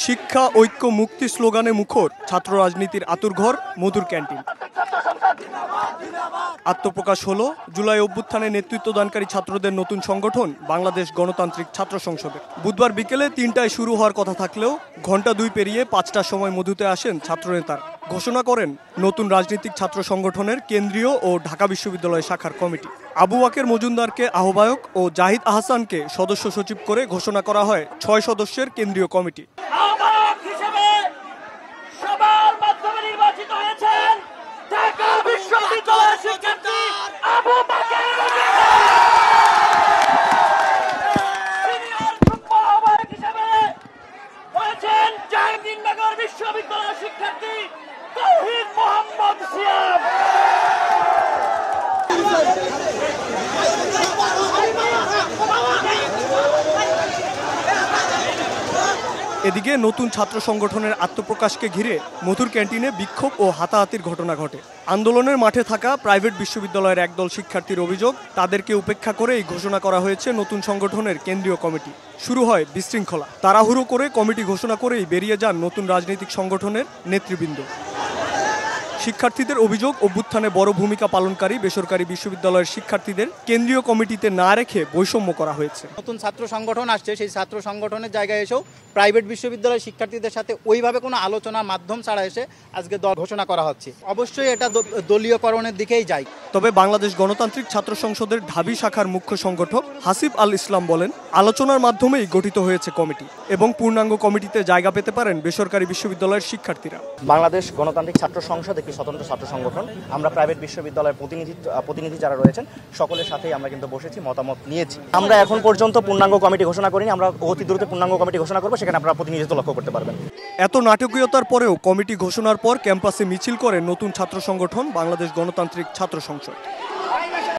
শিক্ষা ঐক্য মুক্তি স্লোগানে মুখর ছাত্র রাজনীতির আতুরঘর মধুর ক্যান্টিন। আত্মপ্রকাশ হলো জুলাই অভ্যুত্থানে নেতৃত্বদানকারী ছাত্রদের নতুন সংগঠন বাংলাদেশ গণতান্ত্রিক ছাত্র সংসদে। বুধবার বিকেলে ৩টায় শুরু হওয়ার কথা থাকলেও ঘণ্টা ২ পেরিয়ে ৫টার সময় মধুতে আসেন ছাত্রনেতারা। ঘোষণা করেন নতুন রাজনৈতিক ছাত্র সংগঠনের কেন্দ্রীয় ও ঢাকা বিশ্ববিদ্যালয় শাখার কমিটি। আবু বাকের মজুমদারকে আহ্বায়ক ও জাহিদ আহসানকে সদস্য সচিব করে ঘোষণা করা হয় ৬ সদস্যের কেন্দ্রীয় কমিটি। এদিকে নতুন ছাত্র সংগঠনের আত্মপ্রকাশকে ঘিরে মধুর ক্যান্টিনে বিক্ষোভ ও হাতাহাতির ঘটনা ঘটে। আন্দোলনের মাঠে থাকা প্রাইভেট বিশ্ববিদ্যালয়ের একদল শিক্ষার্থীর অভিযোগ, তাদেরকে উপেক্ষা করেই ঘোষণা করা হয়েছে নতুন সংগঠনের কেন্দ্রীয় কমিটি। শুরু হয় বিশৃঙ্খলা। তাড়াহুড়ো করে কমিটি ঘোষণা করেই বেরিয়ে যান নতুন রাজনৈতিক সংগঠনের নেতৃবৃন্দ। শিক্ষার্থীদের অভিযোগ, অভ্যুত্থানে বড় ভূমিকা পালনকারী বেসরকারি বিশ্ববিদ্যালয়ের শিক্ষার্থীদের কেন্দ্রীয় কমিটিতে না রেখে বৈষম্য করা হয়েছে। নতুন ছাত্র সংগঠন আসছে, সেই ছাত্র সংগঠনের জায়গায় এসেও প্রাইভেট বিশ্ববিদ্যালয়ের শিক্ষার্থীদের সাথে ওইভাবে কোনো আলোচনার মাধ্যম ছাড়া এসে আজকে দল ঘোষণা করা হচ্ছে। অবশ্যই এটা দলীয়করণের দিকেই যায়। তবে বাংলাদেশ গণতান্ত্রিক ছাত্র সংসদের ঢাবি শাখার মুখ্য সংগঠক হাসিব আল ইসলাম বলেন, আলোচনার মাধ্যমেই গঠিত হয়েছে কমিটি এবং পূর্ণাঙ্গ কমিটিতে জায়গা পেতে পারেন বেসরকারি বিশ্ববিদ্যালয়ের শিক্ষার্থীরা। বাংলাদেশ গণতান্ত্রিক ছাত্র সংসদ একটি স্বতন্ত্র ছাত্র সংগঠন। আমরা প্রাইভেট বিশ্ববিদ্যালয়ের প্রতিনিধি যারা রয়েছেন সকলের সাথেই আমরা কিন্তু বসেছি, মতামত নিয়েছি। আমরা এখন পর্যন্ত পূর্ণাঙ্গ কমিটি ঘোষণা করিনি, আমরা অতি দ্রুত পূর্ণাঙ্গ কমিটি ঘোষণা করবো, সেখানে আপনারা প্রতিনিধিত্ব লক্ষ্য করতে পারবেন। এত নাটকীয়তার পরেও কমিটি ঘোষণার পর ক্যাম্পাসে মিছিল করে নতুন ছাত্র সংগঠন বাংলাদেশ গণতান্ত্রিক ছাত্র সংসদ।